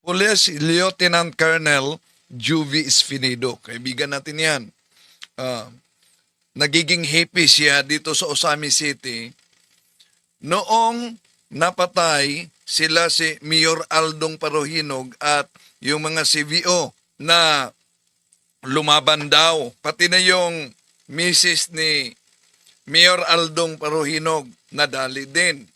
Police Lieutenant Colonel Juvie Espinido. Kaibigan natin yan. Ah, nagiging happy siya dito sa Osami City noong napatay sila si Mayor Aldong Parohinog at yung mga CVO na lumaban daw. Pati na yung misis ni Mayor Aldong Parohinog nadali din.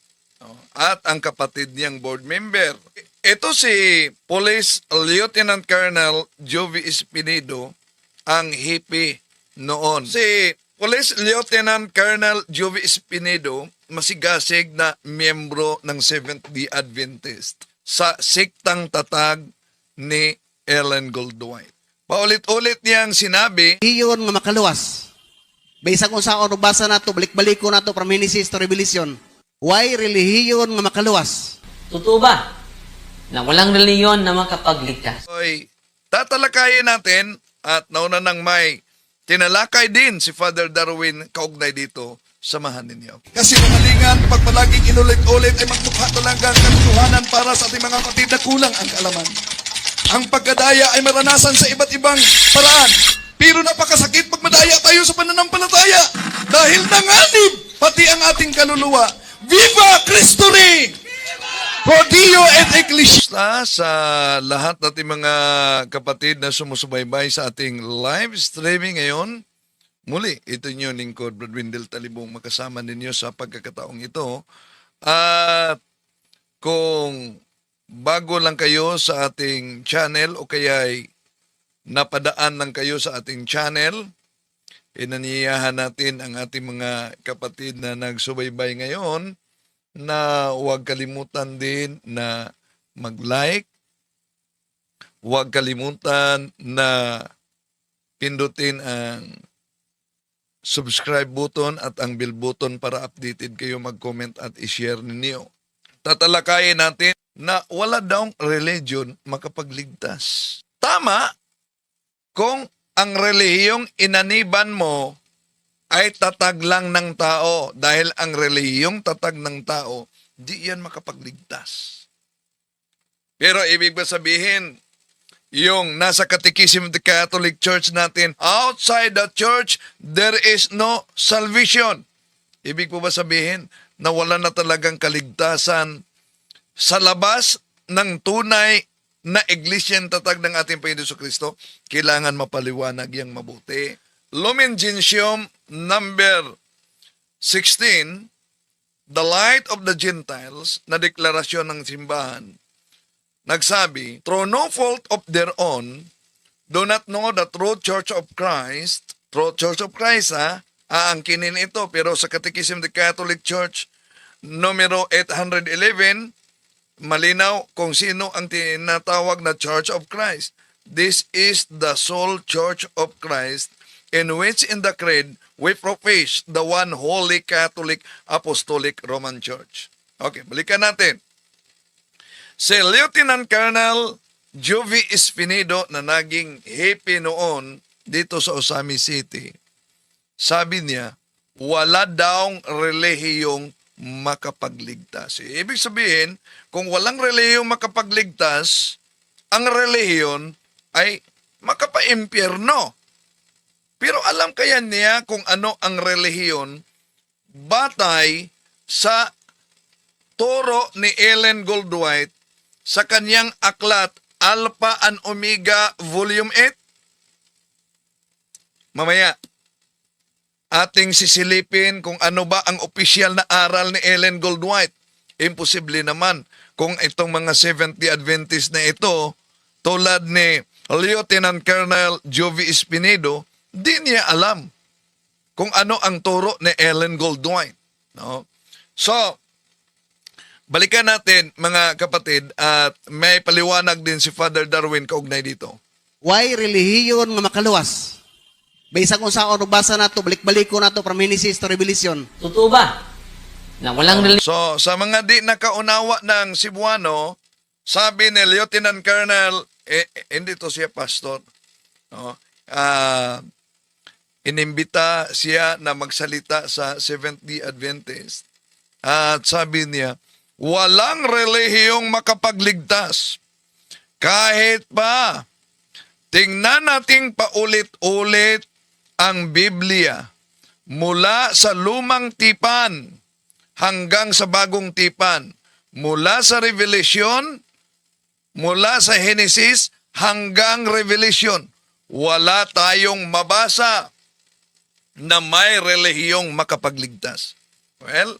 At ang kapatid niyang board member. Ito si Police Lieutenant Colonel Juvie Espinido ang hippie noon. Si Police Lieutenant Colonel Juvie Espinido masigasig na miyembro ng Seventh-day Adventist sa siktang tatag ni Ellen Goldwhite. Paulit-ulit niyang sinabi, Iyon nga makaluwas. Baysa kung saan basa na to, balik-balik ko na to from Genesis to Revelation. Why relihiyon nga makaluwas? Totoo ba na walang reliyon na makapagligtas? ay tatalakayin natin at nauna nang may tinalakay din si Father Darwin kaugnay dito. Samahan ninyo. Kasi mamalingan, pag palaging inulit-ulit ay magmukha talagang katotohanan para sa ating mga kapatid na kulang ang kaalaman. Ang pagkadaya ay maranasan sa iba't ibang paraan. Pero napakasakit pag madaya tayo sa pananampalataya. Dahil nanganib pati ang ating kaluluwa. Viva Cristo Rey! Pro Dio et Ecclesia. Sa lahat nating mga kapatid na sumusubaybay sa ating live streaming ngayon, muli, ito niyo lingkod, Brad Wendell Talibong, makasama ninyo sa pagkakataong ito. At kung bago lang kayo sa ating channel o kaya'y napadaan lang kayo sa ating channel, inaniyahan natin ang ating mga kapatid na nagsubaybay ngayon na huwag kalimutan din na mag-like, huwag kalimutan na pindutin ang subscribe button at ang bell button para updated kayo, mag-comment at i-share ninyo. Tatalakayin natin na wala daw religion makapagligtas. Tama kung ang relihiyong inaniban mo ay tatag lang ng tao, dahil ang relihiyong tatag ng tao, di yan makapagligtas. Pero ibig ba sabihin, yung nasa Catechism of the Catholic Church natin, outside the church, there is no salvation. Ibig po ba sabihin na wala na talagang kaligtasan sa labas ng tunay na iglesyang tatag ng ating Panginoon Kristo? Kailangan mapaliwanag yang mabuti. Lumen Gentium number 16, the light of the Gentiles, na deklarasyon ng simbahan, nagsabi, through no fault of their own, do not know the true Church of Christ. True Church of Christ, aangkinin ito. Pero sa Catechism of the Catholic Church, numero 811, malinaw kung sino ang tinatawag na Church of Christ. This is the sole Church of Christ, in which in the creed we profess the one holy Catholic Apostolic Roman Church. Okay, balikan natin. Si Lieutenant Colonel Juvie Espinido na naging happy noon dito sa Osami City, sabi niya, wala daw relihiyong makapagligtas. Ibig sabihin, kung walang relihiyong makapagligtas, ang relihiyon ay makapaimpyerno. Pero alam kaya niya kung ano ang relihiyon batay sa turo ni Ellen Goldwhite sa kanyang aklat Alpha and Omega Volume 8? Mamaya, ating sisilipin kung ano ba ang opisyal na aral ni Ellen Goldwhite. Imposible naman kung itong mga Seventh-day Adventist na ito, tulad ni Lieutenant Colonel Juvie Espinido, di niya alam kung ano ang turo ni Ellen Goldwhite. No? So, balikan natin mga kapatid at may paliwanag din si Father Darwin kaugnay dito. Why relihiyon nga makaluwas? Baysa kung saan basa na to, balik-balik ko na to from Genesis to Revelation. Totoo ba na walang reliyon? So, sa mga di nakaunawa ng Cebuano, sabi ni Lieutenant Colonel, hindi to siya pastor, no? Inimbita siya na magsalita sa Seventh-day Adventist. At sabi niya, walang relihiyong makapagligtas Kahit pa, tingnan nating paulit-ulit ang Biblia mula sa lumang tipan hanggang sa bagong tipan. Mula sa Revelation, mula sa Genesis hanggang Revelation. Wala tayong mabasa na may relihiyong makapagligtas. Well,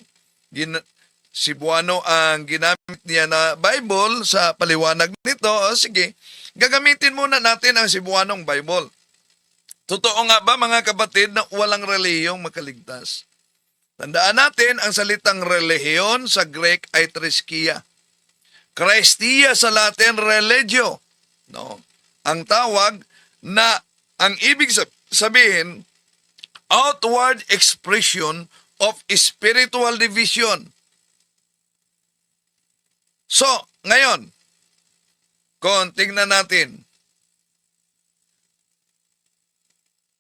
Cebuano ang ginamit niya na Bible sa paliwanag nito. O sige, gagamitin muna natin ang Cebuanong Bible. Totoo nga ba mga kapatid na walang relihiyong makaligtas? Tandaan natin ang salitang relihiyon sa Greek ay triskia. Christia sa Latin, religio. No? Ang tawag na ang ibig sabihin, outward expression of spiritual division. So, ngayon, kung tingnan natin,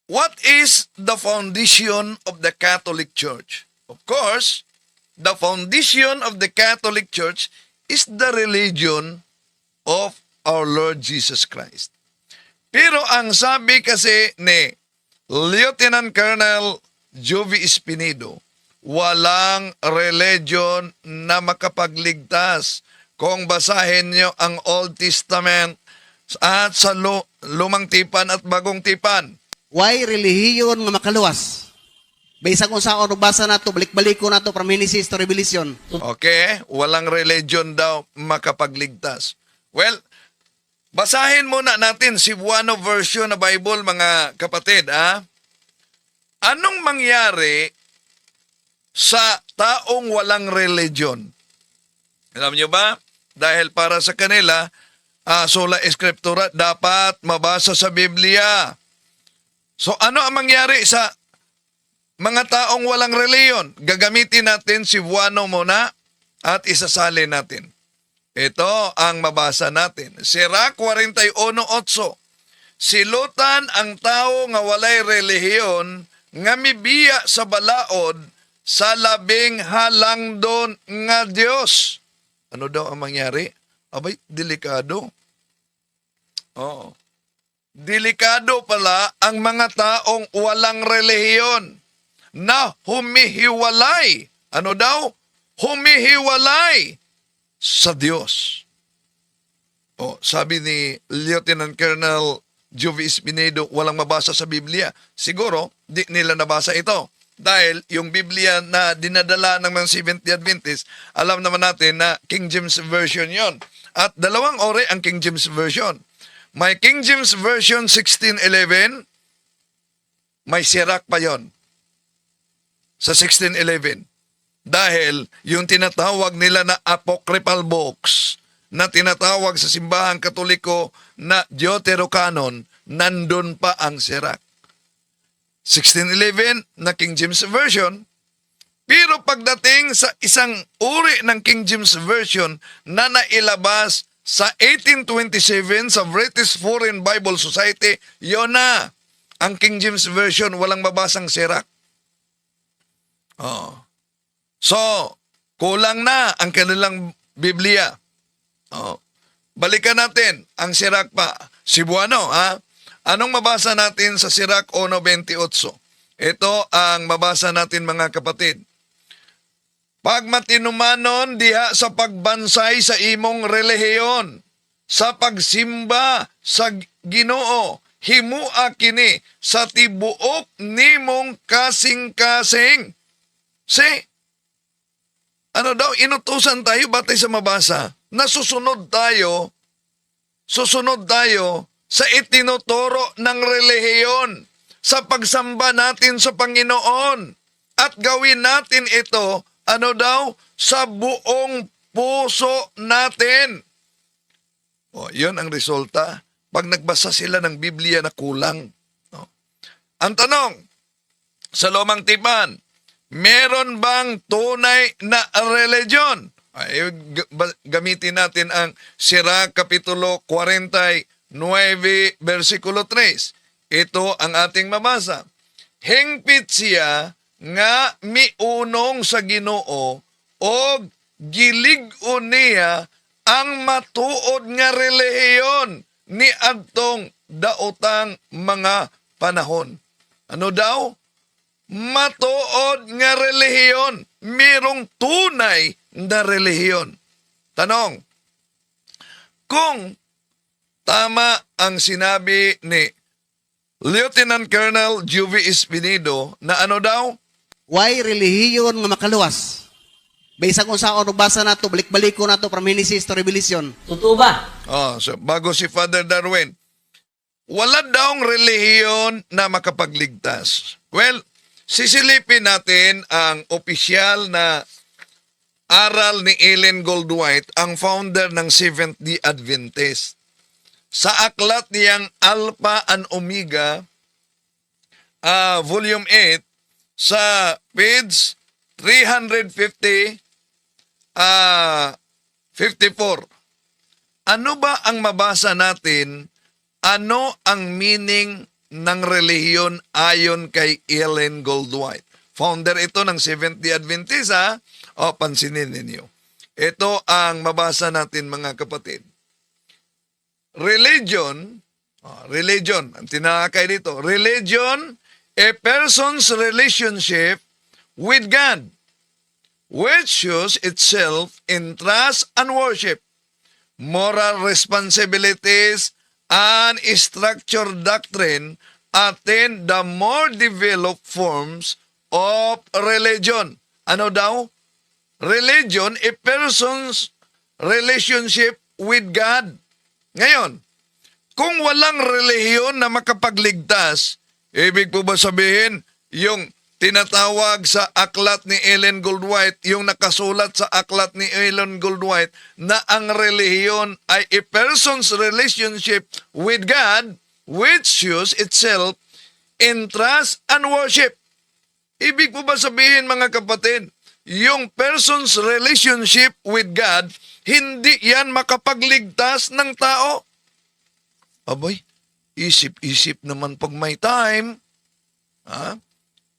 what is the foundation of the Catholic Church? Of course, the foundation of the Catholic Church is the religion of our Lord Jesus Christ. Pero ang sabi kasi ni Lieutenant Colonel Jovi Espinedo, walang religion na makapagligtas. Kung basahin nyo ang Old Testament at sa lumang tipan at bagong tipan. Why relihiyon nga makaluwas? Baisa kung saan basa na to, balik-balik ko na to from Genesis to Revelation. Okay, walang religion daw makapagligtas. Well, basahin muna natin Cebuano version na Bible mga kapatid. Anong mangyari sa taong walang religion? Alam nyo ba? Dahil para sa kanila, sola escriptura, dapat mabasa sa Biblia. So ano ang mangyari sa mga taong walang reliyon? Gagamitin natin si Cebuano muna at isasalin natin. Ito ang mabasa natin. Sira 41:8. Silutan ang tao nga walay relihiyon nga mibiya sa balaod sa labing halangdon nga Dios. Ano daw ang mangyari? Abay, delikado. Oo. Delikado pala ang mga taong walang relihiyon na humihiwalay. Ano daw? Humihiwalay sa Diyos. Sabi ni Lieutenant Colonel Jovi Espinedo, walang mabasa sa Biblia. Siguro, di nila nabasa ito. Dahil yung Biblia na dinadala ng mga Seventh-day Adventist, alam naman natin na King James Version yon. At dalawang ori ang King James Version. May King James Version 1611, may sirak pa yon sa 1611. Dahil yung tinatawag nila na apocryphal books, na tinatawag sa simbahang Katoliko na Deuterocanon, nandun pa ang sirak. 1611 na King James Version, pero pagdating sa isang uri ng King James Version na nailabas sa 1827 sa British Foreign Bible Society, yun na ang King James Version, walang mabasang sirak. So, kulang na ang kanilang Biblia. Balikan natin ang sirak pa. Cebuano, Anong mabasa natin sa Sirach 1:28? Ito ang mabasa natin mga kapatid. Pag matinumanon diha sa pagbansay sa imong relihiyon, sa pagsimba sa Ginoo, himua kini sa tibuok nimong kasing-kasing. Ano daw, inutusan tayo batay sa mabasa na susunod tayo sa itinuturo ng relihiyon, sa pagsamba natin sa Panginoon. At gawin natin ito, sa buong puso natin. Yun ang resulta pag nagbasa sila ng Biblia na kulang. Ang tanong, sa lumang tipan, meron bang tunay na religion? Gamitin natin ang Sirach Kapitulo 49, versikulo 3. Ito ang ating mabasa. Hingpit siya nga miunong sa Ginoo o gilig-on niya ang matuod nga relihiyon ni adtong daotang mga panahon. Ano daw? Matuod nga relihiyon. Merong tunay na relihiyon. Tanong, kung tama ang sinabi ni Lieutenant Colonel Juvie Espinido na ano daw? Why relihiyon nga makaluwas? Baisa kung saan basa nato, balik-baliko nato from Genesis to Revelation. Totoo ba? So bago si Father Darwin, wala daong relihiyon na makapagligtas. Well, sisilipin natin ang opisyal na aral ni Ellen Goldwhite, ang founder ng Seventh-day Adventist. Sa aklat niyang Alpha and Omega, Volume 8, sa page 354, ano ba ang mabasa natin? Ano ang meaning ng relihiyon ayon kay Ellen Goldwhite? Founder ito ng Seventh-day Adventist, ha? O, pansinin ninyo. Ito ang mabasa natin, mga kapatid. Religion, ang tinakay dito, religion, a person's relationship with God, which shows itself in trust and worship, moral responsibilities, and structured doctrine attain the more developed forms of religion. Ano daw? Religion, a person's relationship with God. Ngayon, kung walang relihiyon na makapagligtas, ibig po ba sabihin, yung tinatawag sa aklat ni Ellen Goldwhite, yung nakasulat sa aklat ni Ellen Goldwhite, na ang relihiyon ay a person's relationship with God, which shows itself in trust and worship. Ibig po ba sabihin, mga kapatid, yung person's relationship with God, hindi yan makapagligtas ng tao? Aboy, isip-isip naman pag may time. Ha?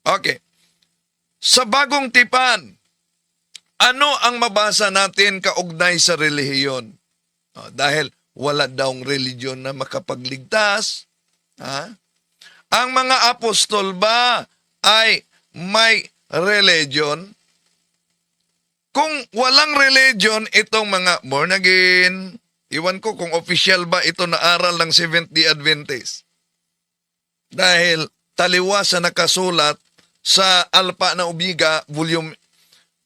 Okay. Sa bagong tipan, ano ang mabasa natin kaugnay sa relihiyon? Dahil wala daong religion na makapagligtas. Ha? Ang mga apostol ba ay may religion? Kung walang religion, itong mga born again, iwan ko kung official ba ito na aral ng Seventh-day Adventist. Dahil taliwa sa nakasulat sa Alpha na Omega, Volume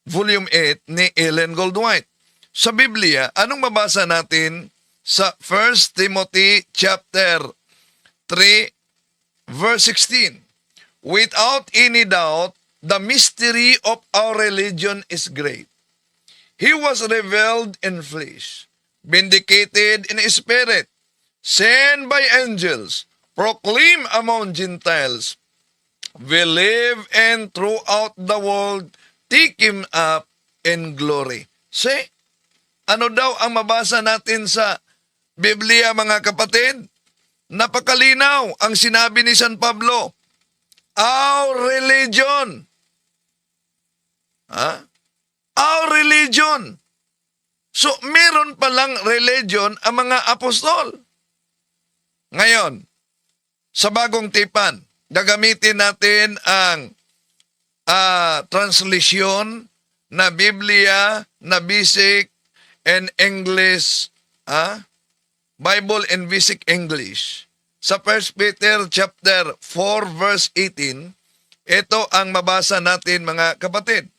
8 ni Ellen Goldwhite. Sa Biblia, anong mabasa natin sa 1 Timothy chapter 3, verse 16? Without any doubt, the mystery of our religion is great. He was revealed in flesh, vindicated in spirit, sent by angels, proclaimed among Gentiles, believe and throughout the world, take him up in glory. See, ano daw ang mabasa natin sa Biblia, mga kapatid? Napakalinaw ang sinabi ni San Pablo, our religion. Our religion. So, meron palang religion ang mga apostol. Ngayon, sa bagong tipan, gagamitin natin ang translation na Biblia na Basic and English, Bible and Basic English. Sa 1 Peter chapter 4 verse 18, ito ang mabasa natin, mga kapatid.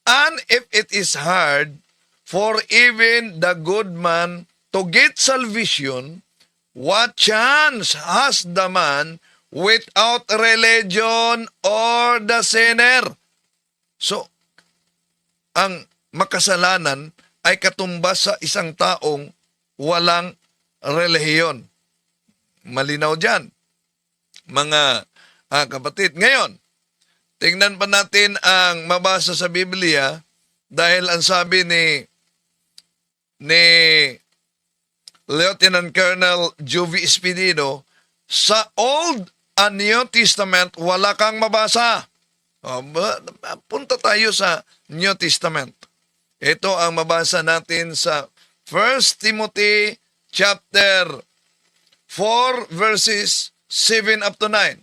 And if it is hard for even the good man to get salvation, what chance has the man without religion or the sinner? So, ang makasalanan ay katumbas sa isang taong walang relihiyon. Malinaw dyan, mga kapatid. Ngayon, tingnan pa natin ang mabasa sa Biblia dahil ang sabi ni Lieutenant Colonel Juvie Espinido, sa Old and New Testament, wala kang mabasa. Punta tayo sa New Testament. Ito ang mabasa natin sa 1 Timothy chapter 4 verses 7 up to 9.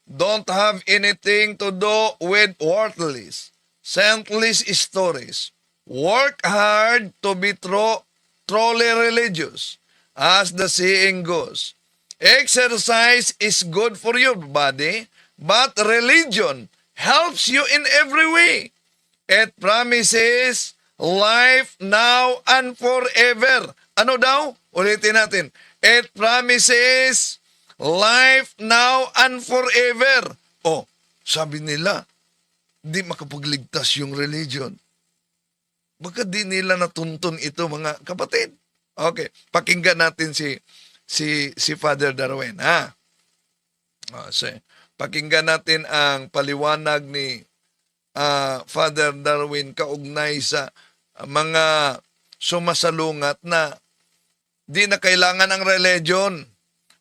Don't have anything to do with worthless, senseless stories. Work hard to be truly religious, as the saying goes. Exercise is good for your body, but religion helps you in every way. It promises life now and forever. Ano daw? Ulitin natin. It promises life now and forever. Oh, sabi nila, di makapagligtas yung religion. Baka di nila natuntun ito, mga kapatid. Okay, pakinggan natin si Father Darwin, ha? Pakinggan natin ang paliwanag ni Father Darwin kaugnay sa mga sumasalungat na di na kailangan ang religion.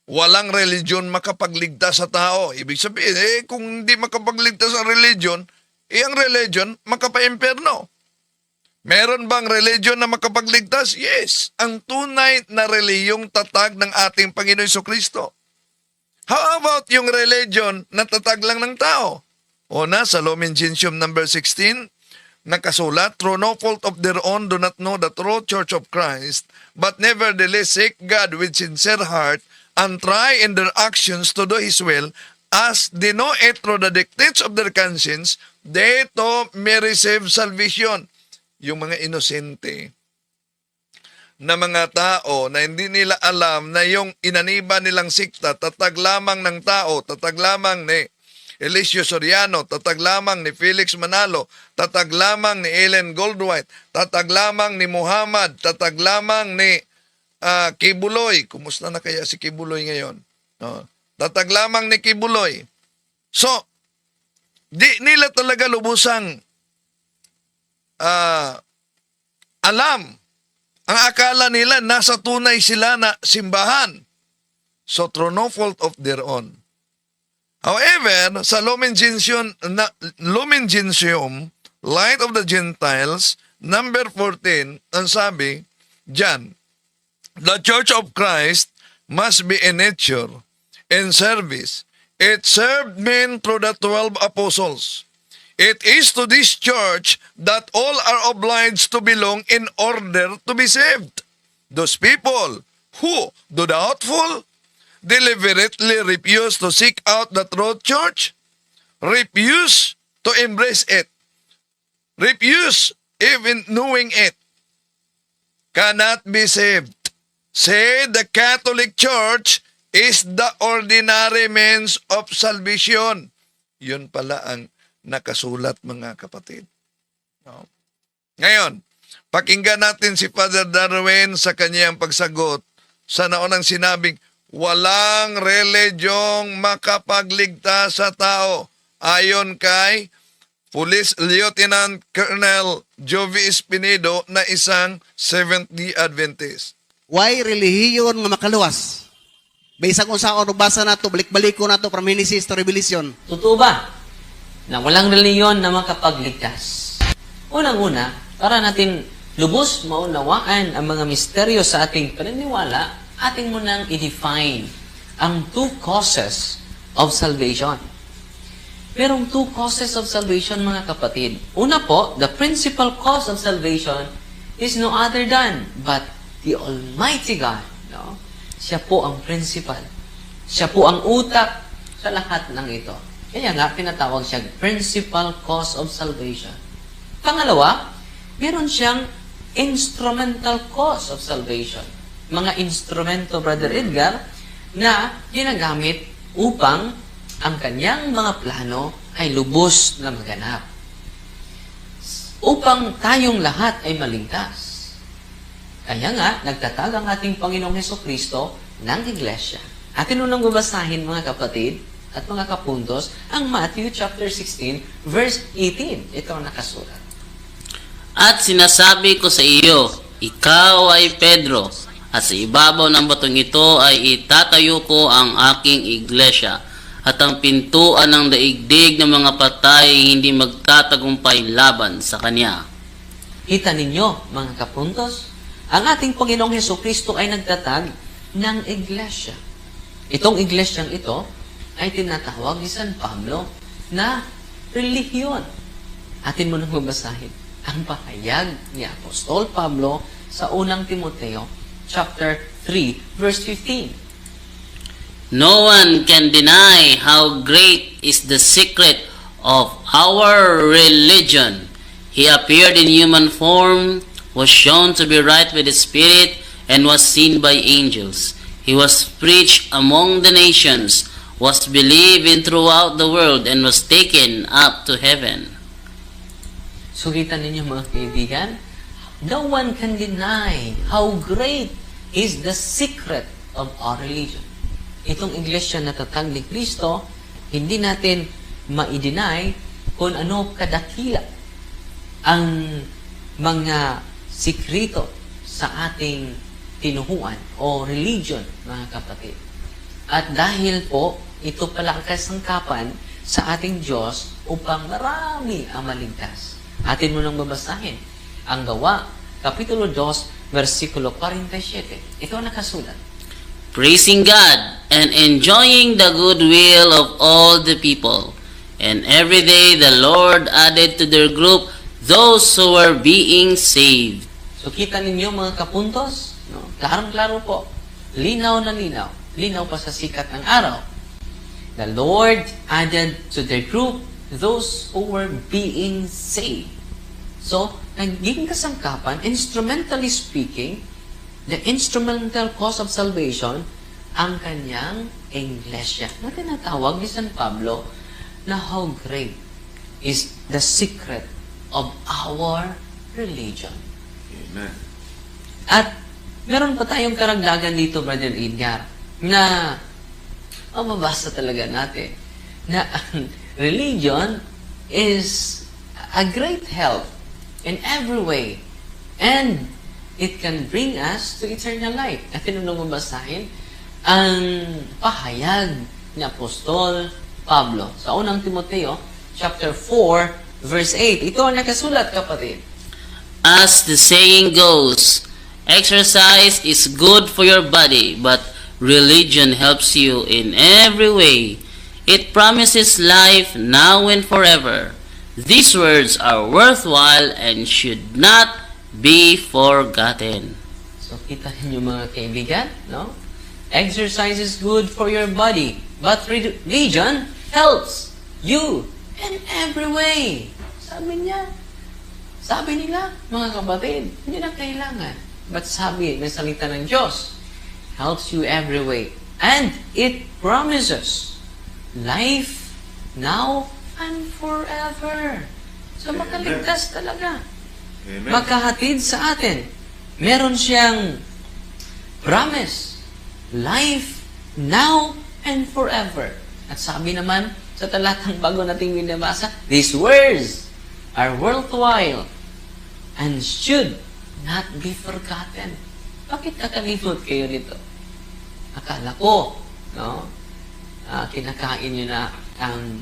Walang religion makapagligtas sa tao. Ibig sabihin, kung hindi makapagligtas ang religion, ang religion makapa-imperno. Meron bang religion na makapagligtas? Yes. Ang tunay na reliyong tatag ng ating Panginoon Jesucristo. How about yung religion na tatag lang ng tao? Una, sa Lumen Gentium number 16, nakasulat, through no fault of their own do not know the true Church of Christ, but nevertheless seek God with sincere heart, and try in their actions to do His will, as they know it through the dictates of their conscience, they too may receive salvation. Yung mga inosente na mga tao na hindi nila alam na yung inaniba nilang sikta, tatag lamang ng tao, tatag lamang ni Eliseo Soriano, tatag lamang ni Felix Manalo, tatag lamang ni Ellen Goldwhite, tatag lamang ni Muhammad, tatag lamang ni Kibuloy. Kumusta na kaya si Kibuloy ngayon? Tatag lamang ni Kibuloy. So, di nila talaga lubusang alam. Ang akala nila, nasa tunay sila na simbahan. So, through no fault of their own. However, sa Lumen Gentium, Light of the Gentiles, number 14, ang sabi, dyan, the Church of Christ must be in nature, in service. It served men through the 12 apostles. It is to this church that all are obliged to belong in order to be saved. Those people who, though doubtful, deliberately refuse to seek out the true church, refuse to embrace it, refuse even knowing it, cannot be saved. Say the Catholic Church is the ordinary means of salvation. Yun pala ang nakasulat, mga kapatid. No? Ngayon, pakinggan natin si Father Darwin sa kanyang pagsagot sa naunang sinabing, walang religyong makapagligtas sa tao. Ayon kay Police Lieutenant Colonel Jovi Espinedo na isang Seventh-day Adventist. Why relihiyon nga makaluwas? Baysa kung saan basa na to, balik-baliko na to from Genesis to Revelation. Totoo ba na walang reliyon na makapagligtas? Unang-una, para natin lubos maunawaan ang mga misteryo sa ating paniniwala, ating munang i-define ang two causes of salvation. Merong two causes of salvation, mga kapatid. Una po, the principal cause of salvation is no other than but the Almighty God. No? Siya po ang principal. Siya po ang utak sa lahat ng ito. Kaya nga, pinatawag siya principal cause of salvation. Pangalawa, meron siyang instrumental cause of salvation. Mga instrumento, Brother Edgar, na ginagamit upang ang kanyang mga plano ay lubos na maganap. Upang tayong lahat ay maligtas. Kaya nga, nagtatag ang ating Panginoong Hesukristo ng Iglesia. Atin unang babasahin, mga kapatid at mga kapuntos, ang Matthew chapter 16, verse 18. Ito ang nakasulat. At sinasabi ko sa iyo, ikaw ay Pedro, at sa ibabaw ng batong ito ay itatayo ko ang aking iglesia, at ang pintuan ng daigdig ng mga patay ay hindi magtatagumpay laban sa kanya. Kita ninyo, mga kapuntos, ang ating Panginoong Hesukristo ay nagtatag ng iglesia. Itong iglesyang ito ay tinatawag ni San Pablo na relihiyon. Atin mo nang mabasahin ang pahayag ni Apostol Pablo sa unang Timoteo chapter 3 verse 15. No one can deny how great is the secret of our religion. He appeared in human form, was shown to be right with the Spirit, and was seen by angels. He was preached among the nations, was believed in throughout the world, and was taken up to heaven. Sugitan ninyo mga kaibigan, no one can deny how great is the secret of our religion. Itong iglesia na tatag ni Kristo, hindi natin ma-deny kung ano kadakila ang mga sikrito sa ating tinuhuan o religion, mga kapatid. At dahil po, ito pala ang kasangkapan sa ating Diyos upang marami ang maligtas. Atin mo nang babasahin ang Gawa, Kapitulo 2, versikulo 47. Ito ang nakasulat. Praising God and enjoying the goodwill of all the people. And every day the Lord added to their group those who were being saved. So kita ninyo mga kapuntos, no? Klarong-klaro po, linaw na linaw, linaw pa sa sikat ng araw. The Lord added to their group those who were being saved. So, naging kasangkapan, instrumentally speaking, the instrumental cause of salvation, ang kanyang iglesia. Na tinatawag ni San Pablo na how great is the secret of our religion. Amen. At meron pa tayong karagdagan dito, Brother Edgar, na mababasa talaga natin na ang religion is a great help in every way. And it can bring us to eternal life. At tinanong mabasahin ang pahayag ni Apostol Pablo sa unang Timoteo, chapter 4, verse 8. Ito ang nakasulat, kapatid. As the saying goes, exercise is good for your body, but religion helps you in every way. It promises life now and forever. These words are worthwhile and should not be forgotten. So, kita niyo mga kaibigan, no? Exercise is good for your body, but religion helps you in every way. Sabi nila, mga kapatid, hindi na kailangan. But sabi ng salita ng Diyos, helps you every way. And it promises life now and forever. So, makaligtas talaga. Amen. Makahatid sa atin. Meron siyang promise. Life now and forever. At sabi naman sa talatang bago nating binabasa, these words are worthwhile and should not be forgotten. Bakit nakalimot kayo nito? Akala ko, no? Kinakain nyo na ang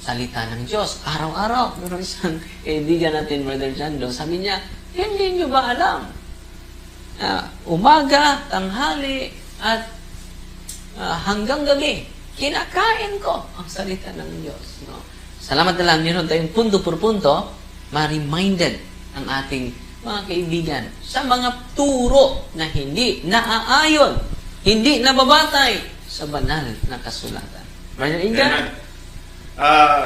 salita ng Diyos. Araw-araw. Meron isang kaibigan natin, Brother Jando, sabi niya, hindi nyo ba alam? Umaga, tanghali, at hanggang gabi, kinakain ko ang salita ng Diyos. No? Salamat na lang, meron tayong punto por punto, ma-reminded ang ating mga kaibigan sa mga turo na hindi naaayon, hindi nababatay sa banal na kasulatan. Brother Inga?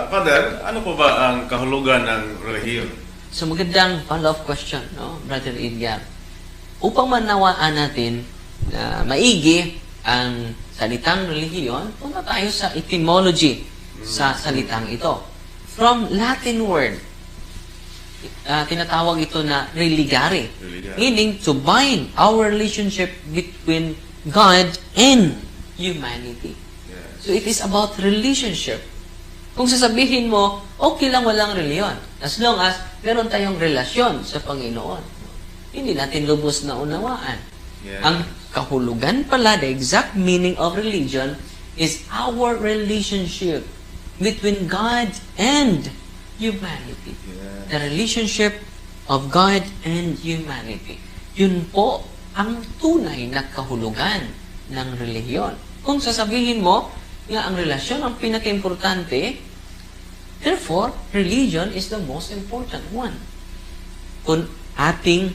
Father, ano po ba ang kahulugan ng relihiyon? So magandang follow-up question, no, Brother Edgar. Upang manawaan natin na maigi ang salitang relihiyon, punta tayo sa etymology sa salitang ito. From Latin word, tinatawag ito na religare, meaning to bind our relationship between God and humanity. So it is about relationship. Kung sasabihin mo, okay lang walang reliyon, as long as meron tayong relasyon sa Panginoon. Hindi natin lubos na unawaan. Yeah. Ang kahulugan pala, the exact meaning of religion is our relationship between God and humanity. Yeah. The relationship of God and humanity. Yun po ang tunay na kahulugan ng relihiyon. Kung sasabihin mo nga ang relasyon ang pinaka-importante, therefore, religion is the most important one. Kung ating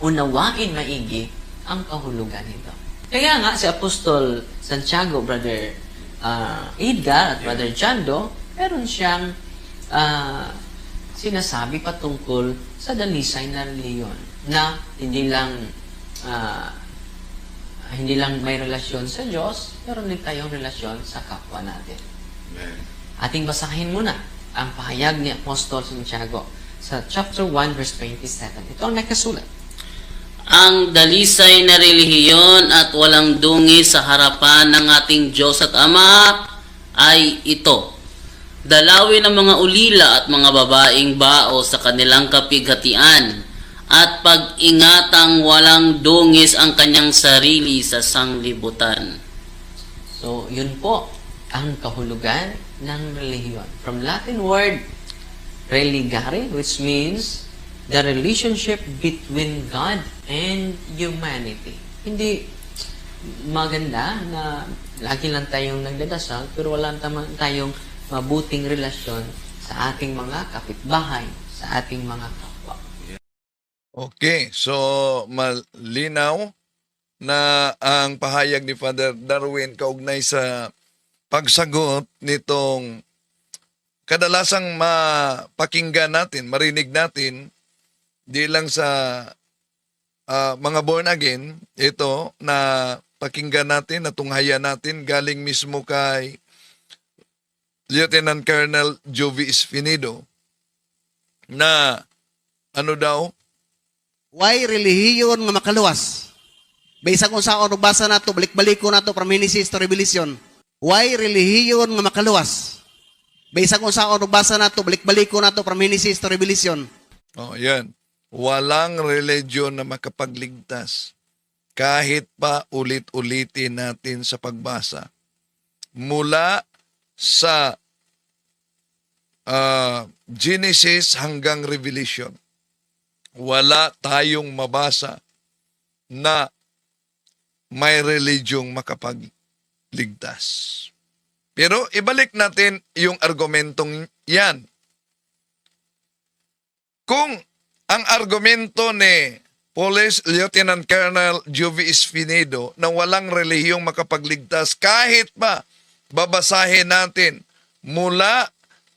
unawain maigi ang kahulugan nito. Kaya nga si Apostol Santiago, Brother Edgar at Brother Chando, meron siyang sinasabi patungkol sa dalisay na reliyon na hindi lang may relasyon sa Diyos, meron din tayong relasyon sa kapwa natin. Ating basahin muna ang pahayag ni Apostol Santiago sa chapter 1 verse 27. Ito ang nakasulat. Ang dalisay na relihiyon at walang dungi sa harapan ng ating Diyos at Ama ay ito. Dalawin ang mga ulila at mga babaeng bao sa kanilang kapighatian at pag-ingatang walang dungis ang kanyang sarili sa sanglibutan. So, yun po ang kahulugan ng relihiyon. From Latin word, religare, which means the relationship between God and humanity. Hindi maganda na lagi lang tayong nagdadasal pero wala tayong mabuting relasyon sa ating mga kapitbahay, sa ating mga kapwa. Okay, so malinaw na ang pahayag ni Father Darwin kaugnay sa pagsagot nitong kadalasang mapakinggan natin, marinig natin, di lang sa mga born again, ito na pakinggan natin, natunghayan natin, galing mismo kay Lieutenant Colonel Jovi Espinido na ano daw? Why relihiyon nga makaluwas? Baysa kung saan basa nato, balik-baliko nato from Genesis to Revelation. Why relihiyon nga makaluwas? Baysa kung saan basa nato, balik-baliko nato from Genesis to Revelation. Oh, yan. Walang religion na makapagligtas kahit pa ulit-ulitin natin sa pagbasa. Mula sa Genesis hanggang Revelation, wala tayong mabasa na may religyong makapagligtas. Pero ibalik natin yung argumentong yan. Kung ang argumento ni Police Lieutenant Colonel Jovi Espinido na walang relihiyong makapagligtas kahit pa babasahin natin mula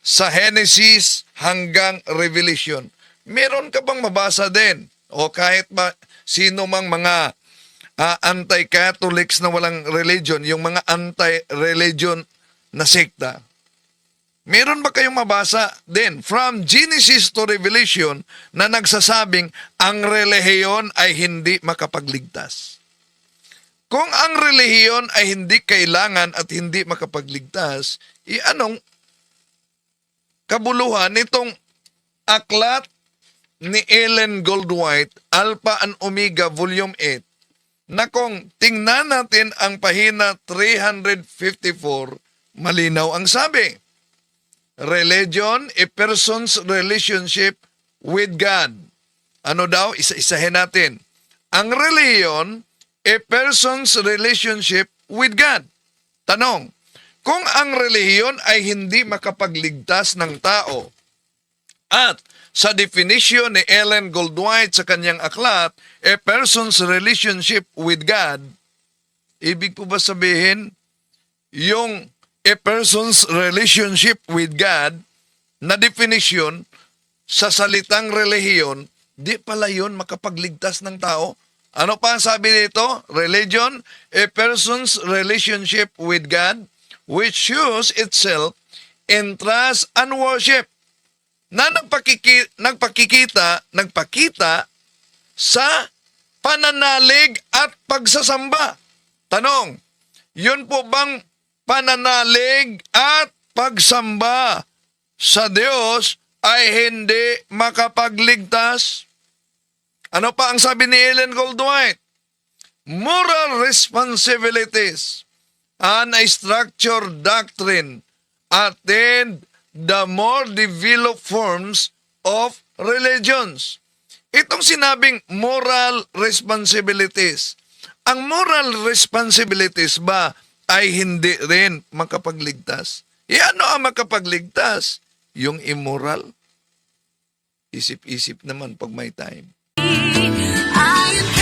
sa Genesis hanggang Revelation, meron ka bang mabasa din? O kahit ba sino mang mga anti-Catholics na walang religion, yung mga anti-religion na sekta, meron ba kayong mabasa din from Genesis to Revelation na nagsasabing ang relihiyon ay hindi makapagligtas? Kung ang relihiyon ay hindi kailangan at hindi makapagligtas, anong kabuluhan nitong aklat ni Ellen Goldwhite, Alpha and Omega, Volume 8, na kung tingnan natin ang pahina 354, malinaw ang sabi. Religion, a person's relationship with God. Ano daw? Isa-isahin natin. Ang religion, a person's relationship with God. Tanong, kung ang relihiyon ay hindi makapagligtas ng tao, at sa definition ni Ellen Goldwhite sa kanyang aklat, a person's relationship with God, ibig po ba sabihin, yung a person's relationship with God na definition sa salitang relihiyon, di pala yun makapagligtas ng tao. Ano pa ang sabi dito? Religion, a person's relationship with God, which shows itself in trust and worship, na nagpakita sa pananalig at pagsasamba. Tanong, yun po bang pananalig at pagsamba sa Diyos ay hindi makapagligtas? Ano pa ang sabi ni Ellen Goldwhite? Moral responsibilities and a structured doctrine attend the more developed forms of religions. Itong sinabing moral responsibilities. Ang moral responsibilities ba ay hindi rin makapagligtas? Ano ang makapagligtas? Yung immoral. Isip-isip naman pag may time. Ayon